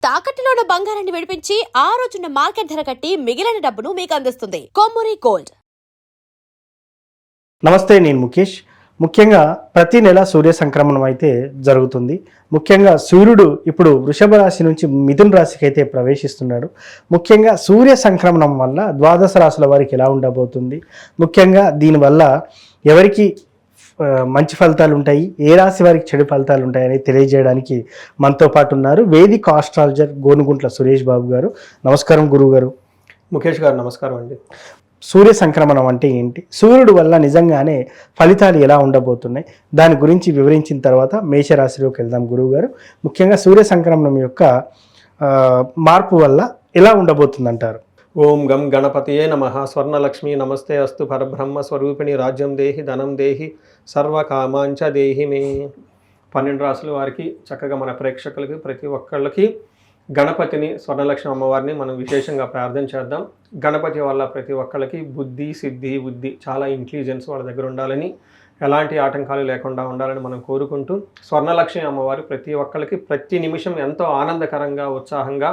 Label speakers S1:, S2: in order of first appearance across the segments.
S1: తాకట్టులో ఉన్న బంగారాన్ని విడిపించి ఆ రోజున్న మార్కెట్ ధర కట్టి మిగిలిన డబ్బును మీకు అందిస్తుంది కొమ్మూరి గోల్డ్.
S2: నమస్తే, నేను ముఖేష్. ముఖ్యంగా ప్రతి నెల సూర్య సంక్రమణం అయితే జరుగుతుంది. ముఖ్యంగా సూర్యుడు ఇప్పుడు వృషభ రాశి నుంచి మిథున రాశికి అయితే ప్రవేశిస్తున్నాడు. ముఖ్యంగా సూర్య సంక్రమణం వల్ల ద్వాదశ రాశుల వారికి ఎలా ఉండబోతుంది, ముఖ్యంగా దీనివల్ల ఎవరికి మంచి ఫలితాలు ఉంటాయి, ఏ రాశి వారికి చెడు ఫలితాలు ఉంటాయని తెలియజేయడానికి మనతో పాటు ఉన్నారు వేదిక్ ఆస్ట్రాలజర్ గోనుగుంట్ల సురేష్ బాబు గారు. నమస్కారం గురువు గారు.
S3: ముఖేష్ గారు నమస్కారం అండి.
S2: సూర్య సంక్రమణం అంటే ఏంటి, సూర్యుడు వల్ల నిజంగానే ఫలితాలు ఎలా ఉండబోతున్నాయి, దాని గురించి వివరించిన తర్వాత మేషరాశిలోకి వెళ్దాం గురువు గారు. ముఖ్యంగా సూర్య సంక్రమణం యొక్క మార్పు వల్ల ఎలా ఉండబోతుంది అంటారు?
S3: ఓం గం గణపతియే నమః. స్వర్ణలక్ష్మి నమస్తే అస్తు. పరబ్రహ్మ స్వరూపిణి రాజ్యం దేహి ధనం దేహి సర్వకామాంచ దేహి మే. 12 రాశుల వారికి చక్కగా మన ప్రేక్షకులకి ప్రతి ఒక్కళ్ళకి గణపతిని, స్వర్ణలక్ష్మి అమ్మవారిని మనం విశేషంగా ప్రార్థన చేద్దాం. గణపతి వల్ల ప్రతి ఒక్కళ్ళకి బుద్ధి, సిద్ధి, బుద్ధి, చాలా ఇంటెలిజెన్స్ వాళ్ళ దగ్గర ఉండాలని, ఎలాంటి ఆటంకాలు లేకుండా ఉండాలని మనం కోరుకుంటూ, స్వర్ణలక్ష్మి అమ్మవారు ప్రతి ఒక్కళ్ళకి ప్రతి నిమిషం ఎంతో ఆనందకరంగా, ఉత్సాహంగా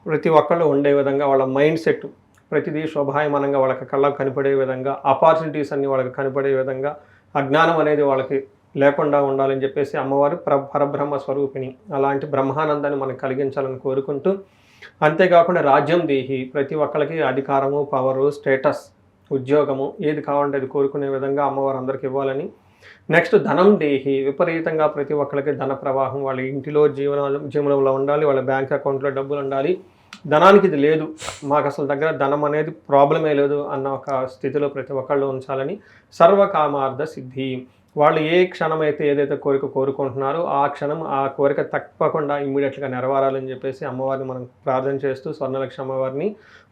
S3: ప్రతి ఒక్కళ్ళు ఉండే విధంగా, వాళ్ళ మైండ్ సెట్ ప్రతిదీ శోభాయమానంగా వాళ్ళకి కళ్ళకు కనపడే విధంగా, ఆపర్చునిటీస్ అన్నీ వాళ్ళకి కనపడే విధంగా, అజ్ఞానం అనేది వాళ్ళకి లేకుండా ఉండాలని చెప్పేసి అమ్మవారు పరబ్రహ్మ స్వరూపిణి, అలాంటి బ్రహ్మానందాన్ని మనకు కలిగించాలని కోరుకుంటూ, అంతేకాకుండా రాజ్యం దేహి, ప్రతి ఒక్కరికి అధికారము, పవరు, స్టేటస్, ఉద్యోగము ఏది కావాలంటే అది కోరుకునే విధంగా అమ్మవారు అందరికి ఇవ్వాలని. నెక్స్ట్ ధనం దేహి, విపరీతంగా ప్రతి ఒక్కరికి ధన ప్రవాహం వాళ్ళ ఇంటిలో జీవనంలో ఉండాలి, వాళ్ళ బ్యాంక్ అకౌంట్లో డబ్బులు ఉండాలి. ధనానికి ఇది లేదు, మాకు అసలు దగ్గర ధనం అనేది ప్రాబ్లమే లేదు అన్న ఒక స్థితిలో ప్రతి ఒక్కళ్ళు ఉంచాలని. సర్వకామార్థ సిద్ధి, వాళ్ళు ఏ క్షణం అయితే ఏదైతే కోరిక కోరుకుంటున్నారో ఆ క్షణం ఆ కోరిక తప్పకుండా ఇమ్మీడియట్గా నెరవేరాలని చెప్పేసి అమ్మవారిని మనం ప్రార్థన చేస్తూ, స్వర్ణలక్ష్మి అమ్మవారిని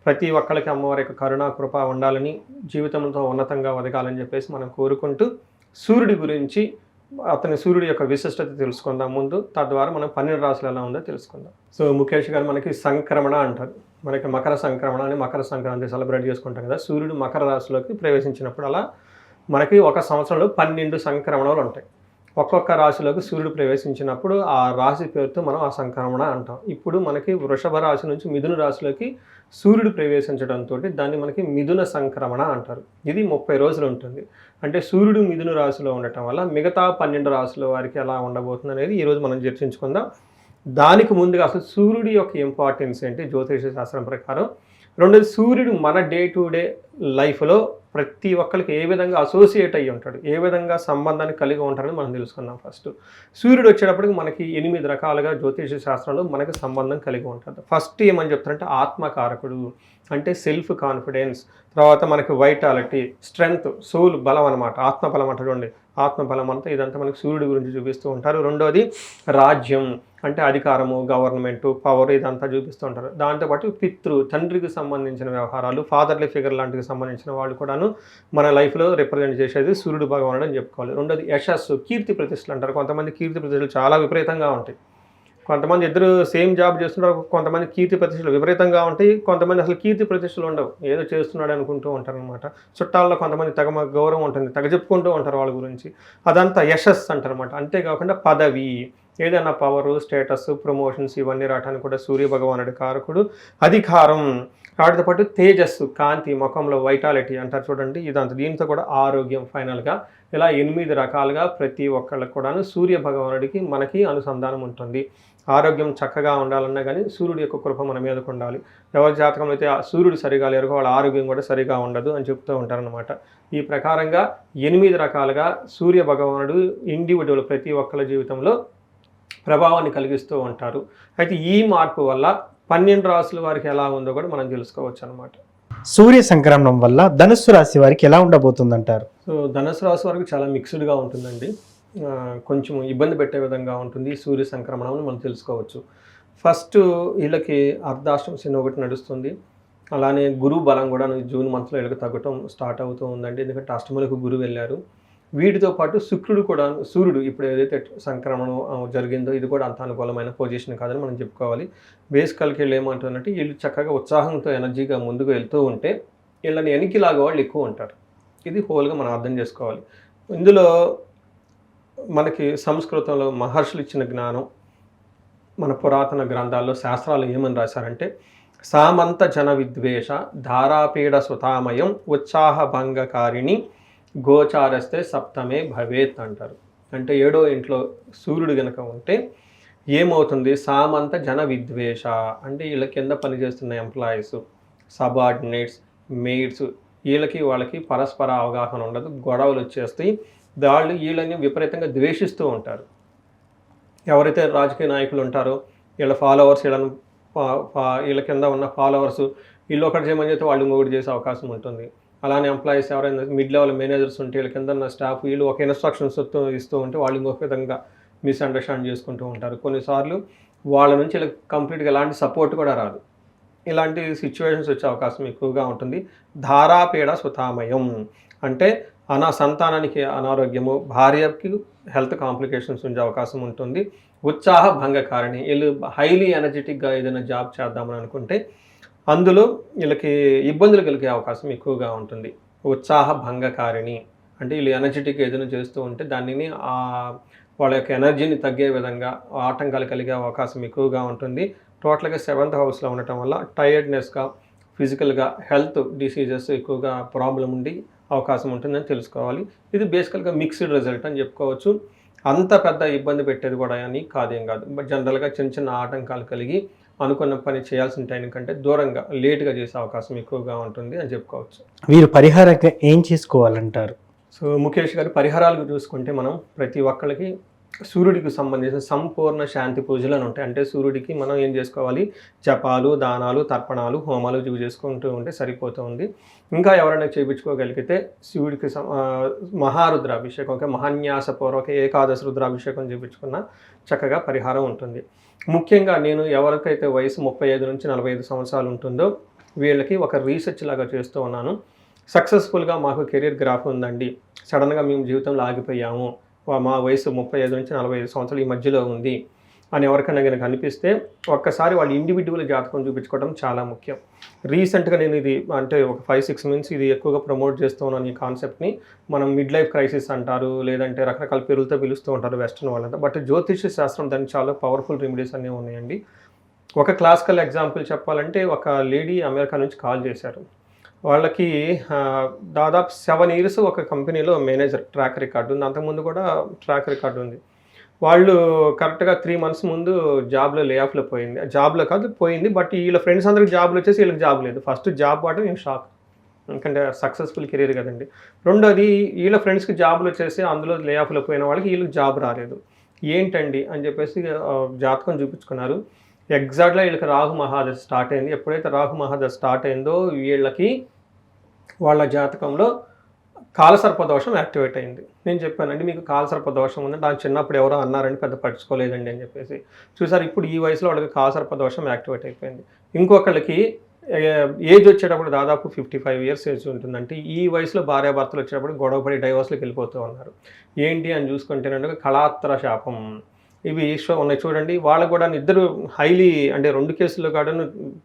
S3: ప్రతి ఒక్కరికి అమ్మవారి యొక్క కరుణా కృప ఉండాలని, జీవితంతో ఉన్నతంగా ఎదగాలని చెప్పేసి మనం కోరుకుంటూ, సూర్యుడి గురించి, సూర్యుడి యొక్క విశిష్టత తెలుసుకుందాం ముందు. తద్వారా మనం 12 రాశులు ఎలా ఉందో తెలుసుకుందాం. సో ముఖేష్ గారు, మనకి సంక్రమణ అంటారు, మనకి మకర సంక్రమణ అని మకర సంక్రాంతి సెలబ్రేట్ చేసుకుంటాం కదా. సూర్యుడు మకర రాశిలోకి ప్రవేశించినప్పుడు అలా మనకి ఒక సంవత్సరంలో 12 సంక్రమణాలు ఉంటాయి. ఒక్కొక్క రాశిలోకి సూర్యుడు ప్రవేశించినప్పుడు ఆ రాశి పేరుతో మనం ఆ సంక్రమణ అంటాం. ఇప్పుడు మనకి వృషభ రాశి నుంచి మిథున రాశిలోకి సూర్యుడు ప్రవేశించడంతో దాన్ని మనకి మిథున సంక్రమణ అంటారు. ఇది 30 రోజులు ఉంటుంది. అంటే సూర్యుడు మిథున రాశిలో ఉండటం వల్ల మిగతా 12 రాశుల వారికి ఎలా ఉండబోతుంది అనేది ఈరోజు మనం చర్చించుకుందాం. దానికి ముందుగా అసలు సూర్యుడి యొక్క ఇంపార్టెన్స్ ఏంటి జ్యోతిష శాస్త్రం ప్రకారం, రెండోది సూర్యుడు మన డే టు డే లైఫ్లో ప్రతి ఒక్కరికి ఏ విధంగా అసోసియేట్ అయ్యి ఉంటాడు, ఏ విధంగా సంబంధాన్ని కలిగి ఉంటారని మనం తెలుసుకుందాం. ఫస్ట్ సూర్యుడు వచ్చేటప్పటికి మనకి 8 రకాలుగా జ్యోతిష శాస్త్రంలో మనకి సంబంధం కలిగి ఉంటుంది. ఫస్ట్ ఏమని చెప్తారంటే ఆత్మకారకుడు, అంటే సెల్ఫ్ కాన్ఫిడెన్స్, తర్వాత మనకి వైటాలిటీ, స్ట్రెంగ్త్, సోల్ బలం అనమాట, ఆత్మబలం అంటారు చూడండి, ఆత్మబలం అంతా ఇదంతా మనకి సూర్యుడి గురించి చూపిస్తూ ఉంటారు. రెండోది రాజ్యం, అంటే అధికారము, గవర్నమెంటు, పవర్, ఇదంతా చూపిస్తూ ఉంటారు. దాంతోపాటు పితృ, తండ్రికి సంబంధించిన వ్యవహారాలు, ఫాదర్లీ ఫిగర్ లాంటికి సంబంధించిన వాళ్ళు కూడాను మన లైఫ్లో రిప్రజెంట్ చేసేది సూర్యుడు భగవానుడు అని చెప్పుకోవాలి. రెండోది యశస్సు, కీర్తి ప్రతిష్టలు అంటారు. కొంతమంది కీర్తి ప్రతిష్టలు చాలా విపరీతంగా ఉంటాయి. కొంతమంది ఇద్దరు సేమ్ జాబ్ చేస్తున్నారు, కొంతమంది కీర్తి ప్రతిష్టలు విపరీతంగా ఉంటాయి, కొంతమంది అసలు కీర్తి ప్రతిష్టలు ఉండవు, ఏదో చేస్తున్నాడు అనుకుంటూ ఉంటారు అనమాట. చుట్టాల్లో కొంతమంది తగ గౌరవం ఉంటుంది, తగ చెప్పుకుంటూ ఉంటారు వాళ్ళ గురించి, అదంతా యశస్సు అంటారు అనమాట. అంతేకాకుండా పదవి, ఏదైనా పవరు, స్టేటస్, ప్రమోషన్స్ ఇవన్నీ రావడానికి కూడా సూర్య భగవానుడి కారకుడు. అధికారం, వాటితో పాటు తేజస్సు, కాంతి, ముఖంలో వైటాలిటీ అంటారు చూడండి, ఇదంతా. దీంతో కూడా ఆరోగ్యం. ఫైనల్గా ఇలా 8 రకాలుగా ప్రతి ఒక్కళ్ళకి కూడాను సూర్య భగవానుడికి మనకి అనుసంధానం ఉంటుంది. ఆరోగ్యం చక్కగా ఉండాలన్నా కానీ సూర్యుడి యొక్క కృప మన మీదకు ఉండాలి. ఎవరి జాతకం అయితే సూర్యుడు సరిగా లేరు వాళ్ళ ఆరోగ్యం కూడా సరిగా ఉండదు అని చెప్తూ ఉంటారనమాట. ఈ ప్రకారంగా 8 రకాలుగా సూర్య భగవానుడు ఇండివిజువల్ ప్రతి ఒక్కళ్ళ జీవితంలో ప్రభావాన్ని కలిగిస్తూ ఉంటారు. అయితే ఈ మార్పు వల్ల 12 రాశుల వారికి ఎలా ఉందో కూడా మనం తెలుసుకోవచ్చు అనమాట.
S2: సూర్య సంక్రమణం వల్ల ధనుస్సు రాశి వారికి ఎలా ఉండబోతుంది అంటారు?
S3: సో ధనుసు రాశి వారికి చాలా మిక్స్డ్గా ఉంటుందండి. కొంచెం ఇబ్బంది పెట్టే విధంగా ఉంటుంది సూర్య సంక్రమణం అని మనం తెలుసుకోవచ్చు. ఫస్ట్ వీళ్ళకి అర్ధాష్టమ శని ఒకటి నడుస్తుంది. అలానే గురువు బలం కూడా జూన్ మంత్లో వీళ్ళకి తగ్గటం స్టార్ట్ అవుతూ ఉందండి, ఎందుకంటే అష్టములకు గురువు వెళ్ళారు. వీటితో పాటు శుక్రుడు కూడా, సూర్యుడు ఇప్పుడు ఏదైతే సంక్రమణం జరిగిందో ఇది కూడా అంత అనుకూలమైన పొజిషన్ కాదని మనం చెప్పుకోవాలి. బేసికల్కి వీళ్ళు ఏమంటుందంటే, వీళ్ళు చక్కగా ఉత్సాహంతో ఎనర్జీగా ముందుకు వెళ్తూ ఉంటే వీళ్ళని వెనక్కిలాగా వాళ్ళు ఎక్కువ ఉంటారు. ఇది హోల్గా మనం అర్థం చేసుకోవాలి. ఇందులో మనకి సంస్కృతంలో మహర్షులు ఇచ్చిన జ్ఞానం, మన పురాతన గ్రంథాల్లో శాస్త్రాలు ఏమని రాశారంటే సామంత జన విద్వేష ధారాపీడ సుతామయం ఉత్సాహభంగకారిణి గోచారస్తే సప్తమే భవేత్ అంటారు. అంటే 7వ ఇంట్లో సూర్యుడు గనక ఉంటే ఏమవుతుంది, సామంత జన విద్వేష అంటే వీళ్ళ కింద పనిచేస్తున్న ఎంప్లాయీస్, సబార్డినేట్స్, మెయిడ్స్, వాళ్ళకి పరస్పర అవగాహన ఉండదు, గొడవలు వచ్చేస్తాయి, వీళ్ళని విపరీతంగా ద్వేషిస్తూ ఉంటారు. ఎవరైతే రాజకీయ నాయకులు ఉంటారో వీళ్ళ ఫాలోవర్స్ వీళ్ళ కింద ఉన్న ఫాలోవర్స్ వీళ్ళు ఒకటి చేయమని చెప్తే వాళ్ళు ఇంకొకటి చేసే అవకాశం ఉంటుంది. అలానే ఎంప్లాయీస్ ఎవరైనా మిడ్ లెవెల్ మేనేజర్స్ ఉంటే వీళ్ళ కింద ఉన్న స్టాఫ్ వీళ్ళు ఒక ఇన్స్ట్రక్షన్స్ ఇస్తూ ఉంటే వాళ్ళు ఇంకొక విధంగా మిస్అండర్స్టాండ్ చేసుకుంటూ ఉంటారు. కొన్నిసార్లు వాళ్ళ నుంచి వీళ్ళకి కంప్లీట్గా ఎలాంటి సపోర్ట్ కూడా రాదు. ఇలాంటి సిచ్యువేషన్స్ వచ్చే అవకాశం ఎక్కువగా ఉంటుంది. ధారాపీడ సుతామయం అంటే సంతానానికి అనారోగ్యము, భార్యకి హెల్త్ కాంప్లికేషన్స్ ఉండే అవకాశం ఉంటుంది. ఉత్సాహ భంగకారిణి వీళ్ళు హైలీ ఎనర్జెటిక్గా ఏదైనా జాబ్ చేద్దామని అనుకుంటే అందులో వీళ్ళకి ఇబ్బందులు కలిగే అవకాశం ఎక్కువగా ఉంటుంది. ఉత్సాహ భంగకారిణి అంటే వీళ్ళు ఎనర్జెటిక్గా ఏదైనా చేస్తూ ఉంటే దానిని వాళ్ళ యొక్క ఎనర్జీని తగ్గే విధంగా ఆటంకాలు కలిగే అవకాశం ఎక్కువగా ఉంటుంది. టోటల్గా 7th హౌస్లో ఉండటం వల్ల టైర్డ్నెస్గా, ఫిజికల్గా హెల్త్ డిసీజెస్ ఎక్కువగా ప్రాబ్లం ఉండి అవకాశం ఉంటుందని తెలుసుకోవాలి. ఇది బేసికల్గా మిక్స్డ్ రిజల్ట్ అని చెప్పుకోవచ్చు. అంత పెద్ద ఇబ్బంది పెట్టేది కూడా అని కాదేం కాదు. బట్ జనరల్గా చిన్న చిన్న ఆటంకాలు కలిగి అనుకున్న పని చేయాల్సిన టైం కంటే దూరంగా లేట్గా చేసే అవకాశం ఎక్కువగా ఉంటుంది అని చెప్పుకోవచ్చు.
S2: వీరు పరిహారంగా ఏం చేసుకోవాలంటారు?
S3: సో ముఖేష్ గారు, పరిహారాలు చూసుకుంటే మనం ప్రతి ఒక్కరికి సూర్యుడికి సంబంధించిన సంపూర్ణ శాంతి పూజలు అని ఉంటాయి. అంటే సూర్యుడికి మనం ఏం చేసుకోవాలి, జపాలు, దానాలు, తర్పణాలు, హోమాలు ఇవి చేసుకుంటూ ఉంటే సరిపోతుంది. ఇంకా ఎవరైనా చేయించుకోగలిగితే శివుడికి మహారుద్రాభిషేకం, మహాన్యాసపూర్వక ఏకాదశి రుద్రాభిషేకం చేయించుకున్న చక్కగా పరిహారం ఉంటుంది. ముఖ్యంగా నేను ఎవరికైతే వయసు 35 నుంచి 45 సంవత్సరాలు ఉంటుందో వీళ్ళకి ఒక రీసెర్చ్ లాగా చేస్తూ ఉన్నాను. సక్సెస్ఫుల్గా మాకు కెరీర్ గ్రాఫ్ ఉందండి, సడన్గా మేము జీవితంలో ఆగిపోయాము, మా వయసు 35 నుంచి 45 సంవత్సరాలు ఈ మధ్యలో ఉంది అని ఎవరికైనా కనుక అనిపిస్తే ఒక్కసారి వాళ్ళ ఇండివిజువల్ జాతకం చూపించుకోవడం చాలా ముఖ్యం. రీసెంట్గా నేను ఇది అంటే ఒక 5-6 మంత్స్ ఇది ఎక్కువగా ప్రమోట్ చేస్తూ ఉన్నాను. ఈ కాన్సెప్ట్ని మనం మిడ్ లైఫ్ క్రైసిస్ అంటారు, లేదంటే రకరకాల పేర్లతో పిలుస్తూ ఉంటారు వెస్ట్రన్ వాళ్ళంతా. బట్ జ్యోతిష శాస్త్రం దానికి చాలా పవర్ఫుల్ రెమెడీస్ అన్నీ ఉన్నాయండి. ఒక క్లాసికల్ ఎగ్జాంపుల్ చెప్పాలంటే ఒక లేడీ అమెరికా నుంచి కాల్ చేశారు. వాళ్ళకి దాదాపు 7 years ఒక కంపెనీలో మేనేజర్ ట్రాక్ రికార్డు ఉంది, అంతకుముందు కూడా ట్రాక్ రికార్డు ఉంది. వాళ్ళు కరెక్ట్గా 3 months ముందు జాబ్లో లే ఆఫ్లో పోయింది, జాబ్లో కాదు పోయింది. బట్ వీళ్ళ ఫ్రెండ్స్ అందరికి జాబ్లు వచ్చేసి వీళ్ళకి జాబ్ లేదు. ఫస్ట్ జాబ్ వాడటం నేను షాక్, ఎందుకంటే సక్సెస్ఫుల్ కెరీర్ కదండి. రెండోది వీళ్ళ ఫ్రెండ్స్కి జాబ్లు వచ్చేసి అందులో లే ఆఫ్లో పోయిన వాళ్ళకి వీళ్ళకి జాబ్ రాలేదు. ఏంటండి అని చెప్పేసి జాతకం చూపించుకున్నారు. ఎగ్జాక్ట్గా వీళ్ళకి రాహు మహాదశ స్టార్ట్ అయింది. ఎప్పుడైతే రాహు మహాదశ స్టార్ట్ అయిందో వీళ్ళకి వాళ్ళ జాతకంలో కాలసర్పదోషం యాక్టివేట్ అయింది. నేను చెప్పానండి మీకు కాలసర్పదోషం ఉందంటే నాకు చిన్నప్పుడు ఎవరో అన్నారని పెద్ద పట్టించుకోలేదండి అని చెప్పేసి. చూసారు ఇప్పుడు ఈ వయసులో వాళ్ళకి కాలసర్పదోషం యాక్టివేట్ అయిపోయింది. ఇంకొకళ్ళకి ఏజ్ వచ్చేటప్పుడు దాదాపు 55 years ఏజ్ ఉంటుందంటే ఈ వయసులో భార్యాభర్తలు వచ్చేటప్పుడు గొడవపడి డైవర్స్లోకి వెళ్ళిపోతూ ఉన్నారు. ఏంటి అని చూసుకుంటేనంటే కళాత్ర శాపం ఇవి ఉన్నాయి చూడండి. వాళ్ళకు కూడా ఇద్దరు హైలీ అంటే 2 కేసుల్లో కూడా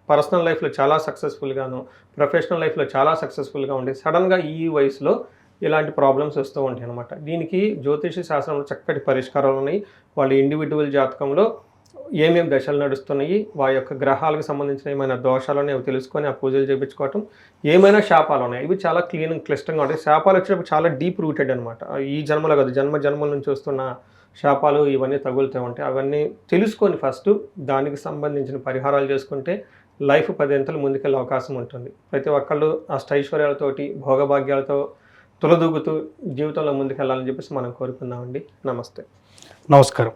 S3: పర్సనల్ లైఫ్లో చాలా సక్సెస్ఫుల్గాను, ప్రొఫెషనల్ లైఫ్లో చాలా సక్సెస్ఫుల్గా ఉండి సడన్గా ఈ వయసులో ఇలాంటి ప్రాబ్లమ్స్ వస్తూ ఉంటాయి అన్నమాట. దీనికి జ్యోతిష శాస్త్రంలో చక్కటి పరిష్కారాలు ఉన్నాయి. వాళ్ళ ఇండివిజువల్ జాతకంలో ఏమేమి దశలు నడుస్తున్నాయి, వారి యొక్క గ్రహాలకు సంబంధించిన ఏమైనా దోషాలు ఉన్నాయి అవి తెలుసుకొని ఆ పూజలు చేయించుకోవటం, ఏమైనా శాపాలు ఉన్నాయి ఇవి చాలా క్లిష్టంగా ఉంటాయి. శాపాలు వచ్చినప్పుడు చాలా డీప్ రూటెడ్ అనమాట. ఈ జన్మలో కాదు, జన్మల నుంచి వస్తున్న శాపాలు ఇవన్నీ తగులుతూ ఉంటాయి. అవన్నీ తెలుసుకొని ఫస్ట్ దానికి సంబంధించిన పరిహారాలు చేసుకుంటే లైఫ్ 10 ముందుకెళ్ళే అవకాశం ఉంటుంది. ప్రతి ఒక్కళ్ళు అష్టైశ్వర్యాలతోటి భోగభాగ్యాలతో తులదూగుతూ జీవితంలో ముందుకెళ్ళాలని చెప్పేసి మనం కోరుకుందామండి. నమస్తే.
S2: నమస్కారం.